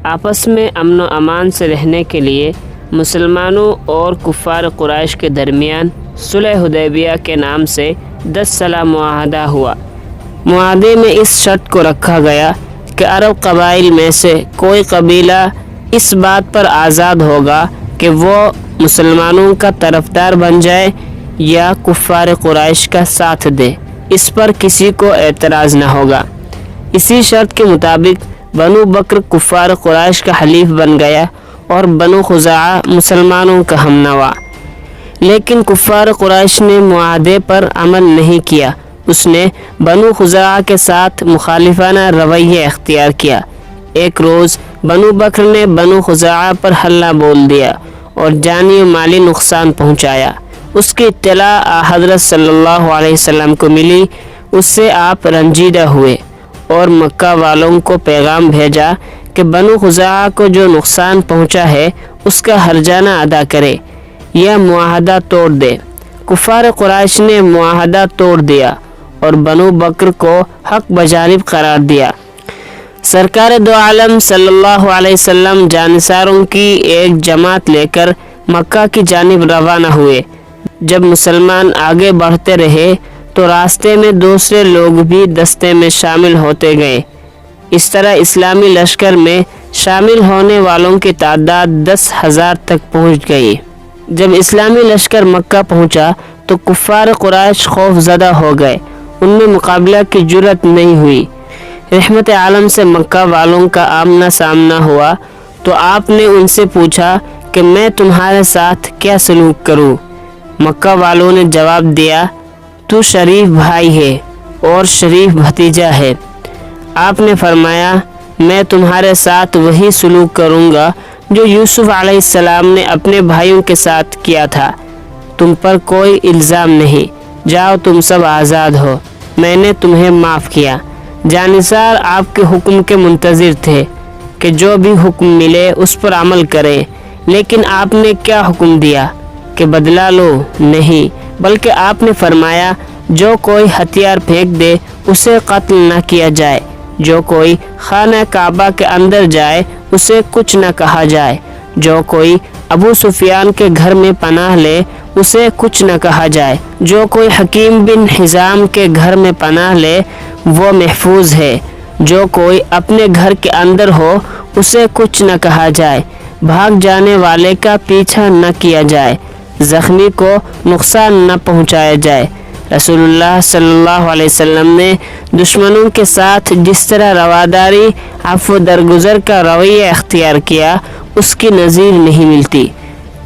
آپس میں امن و امان سے رہنے کے لیے مسلمانوں اور کفار قریش کے درمیان صلح حدیبیہ کے نام سے 10 سالہ معاہدہ ہوا۔ معاہدے میں اس شرط کو رکھا گیا کہ عرب قبائل میں سے کوئی قبیلہ اس بات پر آزاد ہوگا کہ وہ مسلمانوں کا طرفدار بن جائے یا کفار قریش کا ساتھ دے، اس پر کسی کو اعتراض نہ ہوگا۔ اسی شرط کے مطابق بنو بکر کفار قریش کا حلیف بن گیا اور بنو خزاعہ مسلمانوں کا ہم نوا۔ لیکن کفار قریش نے معاہدے پر عمل نہیں کیا، اس نے بنو خزاعہ کے ساتھ مخالفانہ رویہ اختیار کیا۔ ایک روز بنو بکر نے بنو خزاعہ پر حملہ بول دیا اور جانی و مالی نقصان پہنچایا۔ اس کی اطلاع حضرت صلی اللہ علیہ وسلم کو ملی، اس سے آپ رنجیدہ ہوئے اور مکہ والوں کو پیغام بھیجا کہ بنو خزاعہ کو جو نقصان پہنچا ہے اس کا ہرجانہ ادا کرے یا معاہدہ توڑ دے۔ کفار قریش نے معاہدہ توڑ دیا اور بنو بکر کو حق بجانب قرار دیا۔ سرکار دو عالم صلی اللہ علیہ وسلم جانصاروں کی ایک جماعت لے کر مکہ کی جانب روانہ ہوئے۔ جب مسلمان آگے بڑھتے رہے تو راستے میں دوسرے لوگ بھی دستے میں شامل ہوتے گئے۔ اس طرح اسلامی لشکر میں شامل ہونے والوں کی تعداد 10,000 تک پہنچ گئی۔ جب اسلامی لشکر مکہ پہنچا تو کفار قریش خوف زدہ ہو گئے، ان میں مقابلہ کی جرأت نہیں ہوئی۔ رحمت عالم سے مکہ والوں کا آمنا سامنا ہوا تو آپ نے ان سے پوچھا کہ میں تمہارے ساتھ کیا سلوک کروں؟ مکہ والوں نے جواب دیا، تو شریف بھائی ہے اور شریف بھتیجا ہے۔ آپ نے فرمایا، میں تمہارے ساتھ وہی سلوک کروں گا جو یوسف علیہ السلام نے اپنے بھائیوں کے ساتھ کیا تھا۔ تم پر کوئی الزام نہیں، جاؤ تم سب آزاد ہو، میں نے تمہیں معاف کیا۔ جانصار آپ کے حکم کے منتظر تھے کہ جو بھی حکم ملے اس پر عمل کریں، لیکن آپ نے کیا حکم دیا کہ بدلہ لو؟ نہیں، بلکہ آپ نے فرمایا جو کوئی ہتھیار پھینک دے اسے قتل نہ کیا جائے، جو کوئی خانہ کعبہ کے اندر جائے اسے کچھ نہ کہا جائے، جو کوئی ابو سفیان کے گھر میں پناہ لے اسے کچھ نہ کہا جائے، جو کوئی حکیم بن حزام کے گھر میں پناہ لے وہ محفوظ ہے، جو کوئی اپنے گھر کے اندر ہو اسے کچھ نہ کہا جائے، بھاگ جانے والے کا پیچھا نہ کیا جائے، زخمی کو نقصان نہ پہنچایا جائے۔ رسول اللہ صلی اللہ علیہ وسلم نے دشمنوں کے ساتھ جس طرح رواداری، عفو درگزر کا رویہ اختیار کیا اس کی نظیر نہیں ملتی۔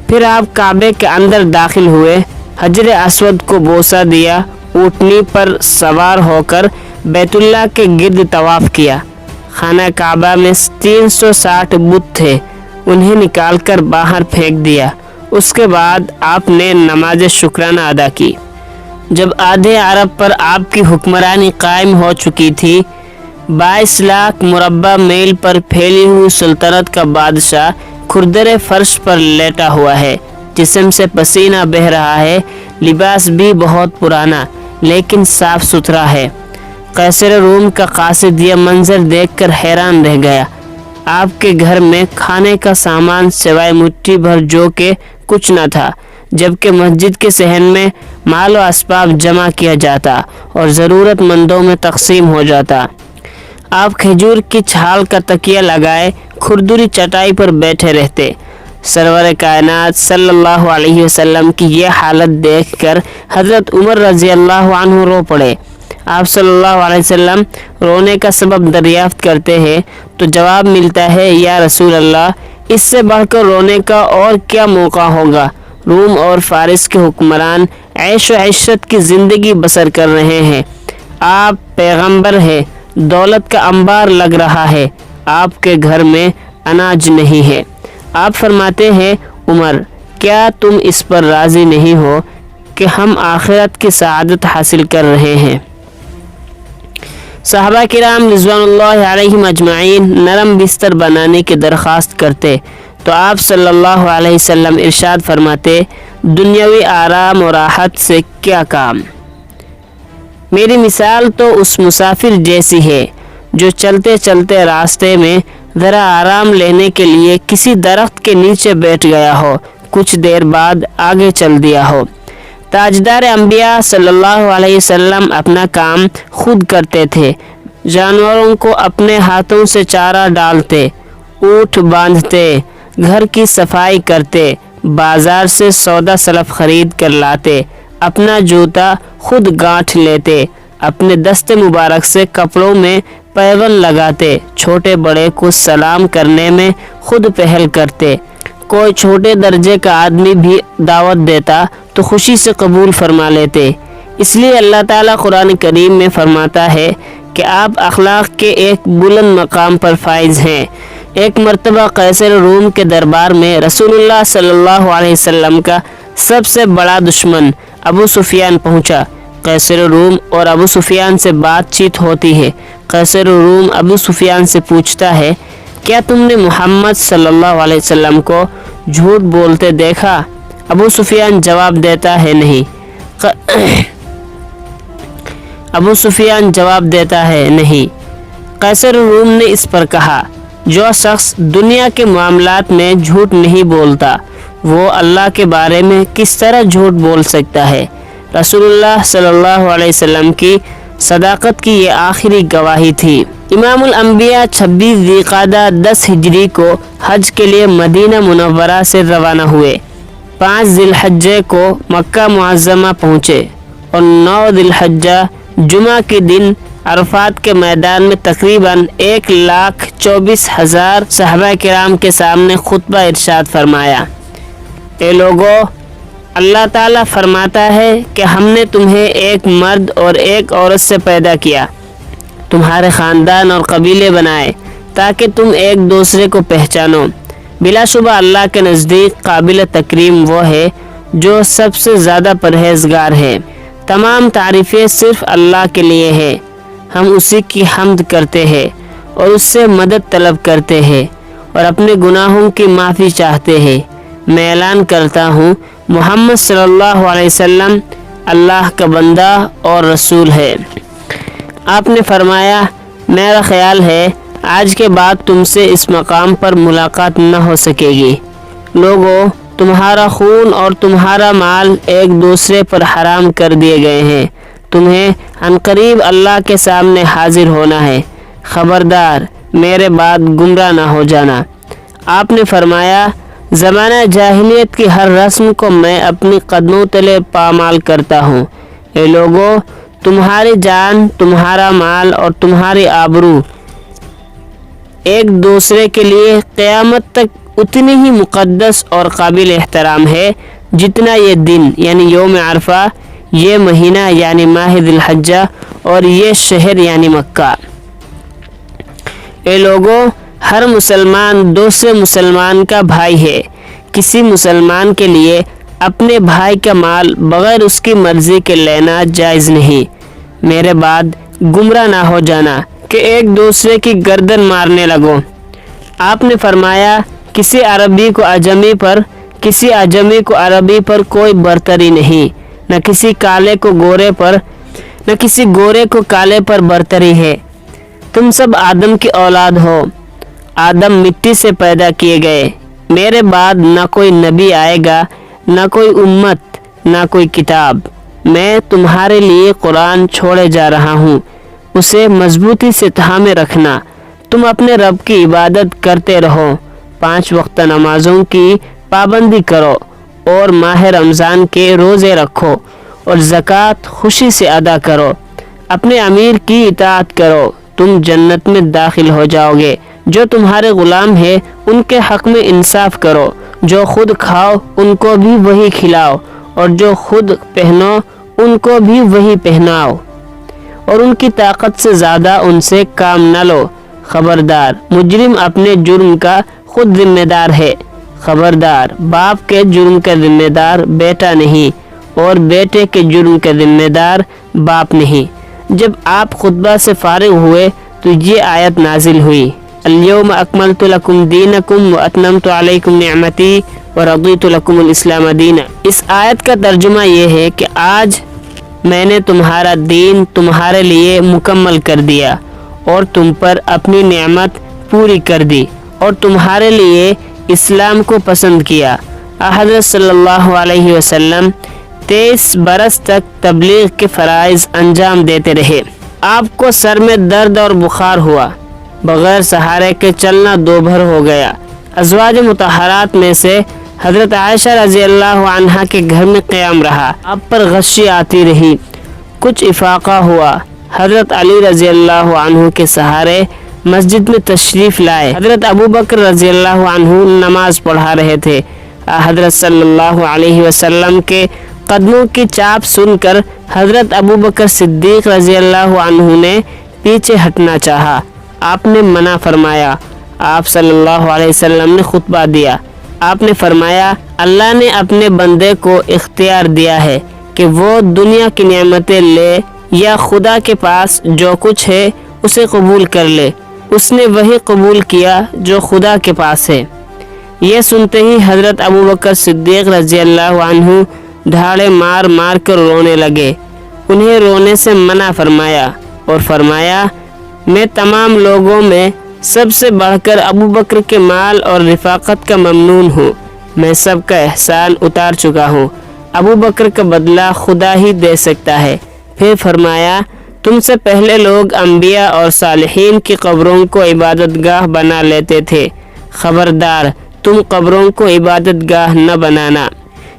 پھر آپ کعبے کے اندر داخل ہوئے، حجر اسود کو بوسہ دیا، اونٹنی پر سوار ہو کر بیت اللہ کے گرد طواف کیا۔ خانہ کعبہ میں 360 بت تھے، انہیں نکال کر باہر پھینک دیا۔ اس کے بعد آپ نے نماز شکرانہ ادا کی۔ جب آدھے عرب پر آپ کی حکمرانی قائم ہو چکی تھی، 22 لاکھ مربع میل پر پھیلی ہوئی سلطنت کا بادشاہ کھردرے فرش پر لیٹا ہوا ہے، جسم سے پسینہ بہہ رہا ہے، لباس بھی بہت پرانا لیکن صاف ستھرا ہے۔ قیصر روم کا قاصد یہ منظر دیکھ کر حیران رہ گیا۔ آپ کے گھر میں کھانے کا سامان سوائے مٹھی بھر جو کہ کچھ نہ تھا، جبکہ مسجد کے صحن میں مال و اسباب جمع کیا جاتا اور ضرورت مندوں میں تقسیم ہو جاتا۔ آپ کھجور کی چھال کا تکیہ لگائے کھردری چٹائی پر بیٹھے رہتے۔ سرور کائنات صلی اللہ علیہ وسلم کی یہ حالت دیکھ کر حضرت عمر رضی اللہ عنہ رو پڑے۔ آپ صلی اللہ علیہ وسلم رونے کا سبب دریافت کرتے ہیں تو جواب ملتا ہے، یا رسول اللہ، اس سے بڑھ کر رونے کا اور کیا موقع ہوگا؟ روم اور فارس کے حکمران عیش و عشرت کی زندگی بسر کر رہے ہیں، آپ پیغمبر ہیں، دولت کا انبار لگ رہا ہے، آپ کے گھر میں اناج نہیں ہے۔ آپ فرماتے ہیں، عمر، کیا تم اس پر راضی نہیں ہو کہ ہم آخرت کی سعادت حاصل کر رہے ہیں؟ صحابہ کرام رضوان اللہ علیہم اجمعین نرم بستر بنانے کی درخواست کرتے تو آپ صلی اللہ علیہ وسلم ارشاد فرماتے، دنیاوی آرام و راحت سے کیا کام؟ میری مثال تو اس مسافر جیسی ہے جو چلتے چلتے راستے میں ذرا آرام لینے کے لیے کسی درخت کے نیچے بیٹھ گیا ہو، کچھ دیر بعد آگے چل دیا ہو۔ تاجدار انبیاء صلی اللہ علیہ وسلم اپنا کام خود کرتے تھے، جانوروں کو اپنے ہاتھوں سے چارہ ڈالتے، اونٹ باندھتے، گھر کی صفائی کرتے، بازار سے سودا سلف خرید کر لاتے، اپنا جوتا خود گانٹھ لیتے، اپنے دست مبارک سے کپڑوں میں پیوند لگاتے، چھوٹے بڑے کو سلام کرنے میں خود پہل کرتے، کوئی چھوٹے درجے کا آدمی بھی دعوت دیتا تو خوشی سے قبول فرما لیتے۔ اس لیے اللہ تعالیٰ قرآن کریم میں فرماتا ہے کہ آپ اخلاق کے ایک بلند مقام پر فائز ہیں۔ ایک مرتبہ قیصر روم کے دربار میں رسول اللہ صلی اللہ علیہ وسلم کا سب سے بڑا دشمن ابو سفیان پہنچا۔ قیصر روم اور ابو سفیان سے بات چیت ہوتی ہے۔ قیصر روم ابو سفیان سے پوچھتا ہے، کیا تم نے محمد صلی اللہ علیہ وسلم کو جھوٹ بولتے دیکھا؟ ابو سفیان جواب دیتا ہے نہیں۔ ابو سفیان جواب دیتا ہے نہیں۔ قیصر روم نے اس پر کہا، جو شخص دنیا کے معاملات میں جھوٹ نہیں بولتا وہ اللہ کے بارے میں کس طرح جھوٹ بول سکتا ہے؟ رسول اللہ صلی اللہ علیہ وسلم کی صداقت کی یہ آخری گواہی تھی۔ امام الانبیاء 26 ذی القعدہ 10 ہجری کو حج کے لیے مدینہ منورہ سے روانہ ہوئے، 5 ذی الحجہ کو مکہ معظمہ پہنچے اور 9 ذی الحجہ جمعہ کے دن عرفات کے میدان میں تقریباً 1,24,000 صحابہ کرام کے سامنے خطبہ ارشاد فرمایا۔ اے لوگو، اللہ تعالیٰ فرماتا ہے کہ ہم نے تمہیں ایک مرد اور ایک عورت سے پیدا کیا، تمہارے خاندان اور قبیلے بنائے تاکہ تم ایک دوسرے کو پہچانو۔ بلا شبہ اللہ کے نزدیک قابل تکریم وہ ہے جو سب سے زیادہ پرہیزگار ہے۔ تمام تعریفیں صرف اللہ کے لیے ہیں، ہم اسی کی حمد کرتے ہیں اور اس سے مدد طلب کرتے ہیں اور اپنے گناہوں کی معافی چاہتے ہیں۔ میں اعلان کرتا ہوں محمد صلی اللہ علیہ وسلم اللہ کا بندہ اور رسول ہے۔ آپ نے فرمایا، میرا خیال ہے آج کے بعد تم سے اس مقام پر ملاقات نہ ہو سکے گی۔ لوگوں، تمہارا خون اور تمہارا مال ایک دوسرے پر حرام کر دیے گئے ہیں، تمہیں عنقریب اللہ کے سامنے حاضر ہونا ہے، خبردار میرے بعد گمراہ نہ ہو جانا۔ آپ نے فرمایا، زمانہ جاہلیت کی ہر رسم کو میں اپنی قدموں تلے پامال کرتا ہوں۔ اے لوگو، تمہاری جان، تمہارا مال اور تمہاری آبرو ایک دوسرے کے لیے قیامت تک اتنی ہی مقدس اور قابل احترام ہے جتنا یہ دن یعنی یوم عرفہ، یہ مہینہ یعنی ماہ ذی الحجہ اور یہ شہر یعنی مکہ۔ اے لوگو، ہر مسلمان دوسرے مسلمان کا بھائی ہے۔ کسی مسلمان کے لیے اپنے بھائی کا مال بغیر اس کی مرضی کے لینا جائز نہیں۔ میرے بعد گمراہ نہ ہو جانا کہ ایک دوسرے کی گردن مارنے لگو۔ آپ نے فرمایا، کسی عربی کو اعجمی پر، کسی اعجمی کو عربی پر کوئی برتری نہیں، نہ کسی کالے کو گورے پر، نہ کسی گورے کو کالے پر برتری ہے۔ تم سب آدم کی اولاد ہو، آدم مٹی سے پیدا کیے گئے۔ میرے بعد نہ کوئی نبی آئے گا، نہ کوئی امت، نہ کوئی کتاب۔ میں تمہارے لیے قرآن چھوڑے جا رہا ہوں، اسے مضبوطی سے تھامے رکھنا۔ تم اپنے رب کی عبادت کرتے رہو، 5 وقت نمازوں کی پابندی کرو اور ماہ رمضان کے روزے رکھو اور زکوٰۃ خوشی سے ادا کرو۔ اپنے امیر کی اطاعت کرو، تم جنت میں داخل ہو جاؤ گے۔ جو تمہارے غلام ہیں ان کے حق میں انصاف کرو، جو خود کھاؤ ان کو بھی وہی کھلاؤ اور جو خود پہنو ان کو بھی وہی پہناؤ، اور ان کی طاقت سے زیادہ ان سے کام نہ لو۔ خبردار، مجرم اپنے جرم کا خود ذمہ دار ہے۔ خبردار، باپ کے جرم کا ذمہ دار بیٹا نہیں اور بیٹے کے جرم کا ذمہ دار باپ نہیں۔ جب آپ خطبہ سے فارغ ہوئے تو یہ آیت نازل ہوئی، اليوم اکملت لکم دینکم واتممت علیکم نعمتی ورضیت لکم الاسلام دینا۔ اس آیت کا ترجمہ یہ ہے کہ آج میں نے تمہارا دین تمہارے لیے مکمل کر دیا اور تم پر اپنی نعمت پوری کر دی اور تمہارے لیے اسلام کو پسند کیا۔ حضرت صلی اللہ علیہ وسلم 23 برس تک تبلیغ کے فرائض انجام دیتے رہے۔ آپ کو سر میں درد اور بخار ہوا، بغیر سہارے کے چلنا دوبھر ہو گیا۔ ازواج مطہرات میں سے حضرت عائشہ رضی اللہ عنہا کے گھر میں قیام رہا، آپ پر غشی آتی رہی، کچھ افاقہ ہوا۔ حضرت علی رضی اللہ عنہ کے سہارے مسجد میں تشریف لائے۔ حضرت ابوبکر رضی اللہ عنہ نماز پڑھا رہے تھے۔ حضرت صلی اللہ علیہ وسلم کے قدموں کی چاپ سن کر حضرت ابوبکر صدیق رضی اللہ عنہ نے پیچھے ہٹنا چاہا، آپ نے منع فرمایا۔ آپ صلی اللہ علیہ وسلم نے خطبہ دیا۔ آپ نے فرمایا، اللہ نے اپنے بندے کو اختیار دیا ہے کہ وہ دنیا کی نعمتیں لے یا خدا کے پاس جو کچھ ہے اسے قبول کر لے۔ اس نے وہی قبول کیا جو خدا کے پاس ہے۔ یہ سنتے ہی حضرت ابوبکر صدیق رضی اللہ عنہ دھاڑے مار مار کر رونے لگے۔ انہیں رونے سے منع فرمایا اور فرمایا، میں تمام لوگوں میں سب سے بڑھ کر ابوبکر کے مال اور رفاقت کا ممنون ہوں، میں سب کا احسان اتار چکا ہوں، ابوبکر کا بدلہ خدا ہی دے سکتا ہے۔ پھر فرمایا، تم سے پہلے لوگ انبیاء اور صالحین کی قبروں کو عبادت گاہ بنا لیتے تھے، خبردار تم قبروں کو عبادت گاہ نہ بنانا۔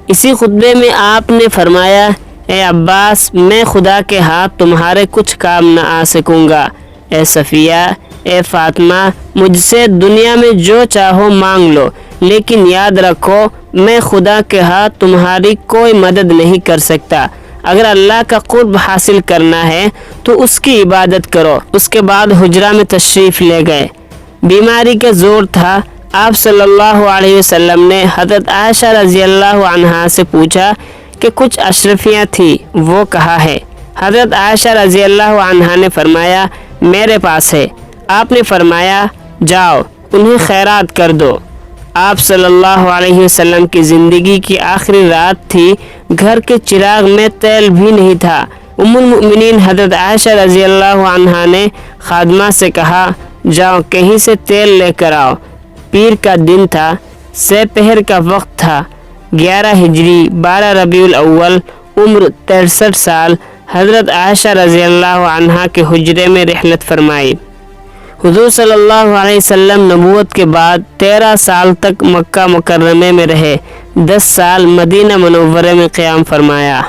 اسی خطبے میں آپ نے فرمایا، اے عباس، میں خدا کے ہاتھ تمہارے کچھ کام نہ آ سکوں گا۔ اے صفیہ، اے فاطمہ، مجھ سے دنیا میں جو چاہو مانگ لو، لیکن یاد رکھو میں خدا کے ہاتھ تمہاری کوئی مدد نہیں کر سکتا۔ اگر اللہ کا قرب حاصل کرنا ہے تو اس کی عبادت کرو۔ اس کے بعد حجرہ میں تشریف لے گئے۔ بیماری کا زور تھا۔ آپ صلی اللہ علیہ وسلم نے حضرت عائشہ رضی اللہ عنہا سے پوچھا کہ کچھ اشرفیاں تھیں، وہ کہاں ہے؟ حضرت عائشہ رضی اللہ عنہا نے فرمایا، میرے پاس ہے۔ آپ نے فرمایا، جاؤ انہیں خیرات کر دو۔ آپ صلی اللہ علیہ وسلم کی زندگی کی آخری رات تھی، گھر کے چراغ میں تیل بھی نہیں تھا۔ ام المؤمنین حضرت عائشہ رضی اللہ عنہا نے خادمہ سے کہا، جاؤ کہیں سے تیل لے کر آؤ۔ پیر کا دن تھا، سہ پہر کا وقت تھا، 11 ہجری 12 ربیع الاول، عمر 63 سال۔ حضرت عائشہ رضی اللہ عنہا کے حجرے میں رحلت فرمائی۔ حضور صلی اللہ علیہ وسلم نبوت کے بعد 13 سال تک مکہ مکرمہ میں رہے، 10 سال مدینہ منورہ میں قیام فرمایا۔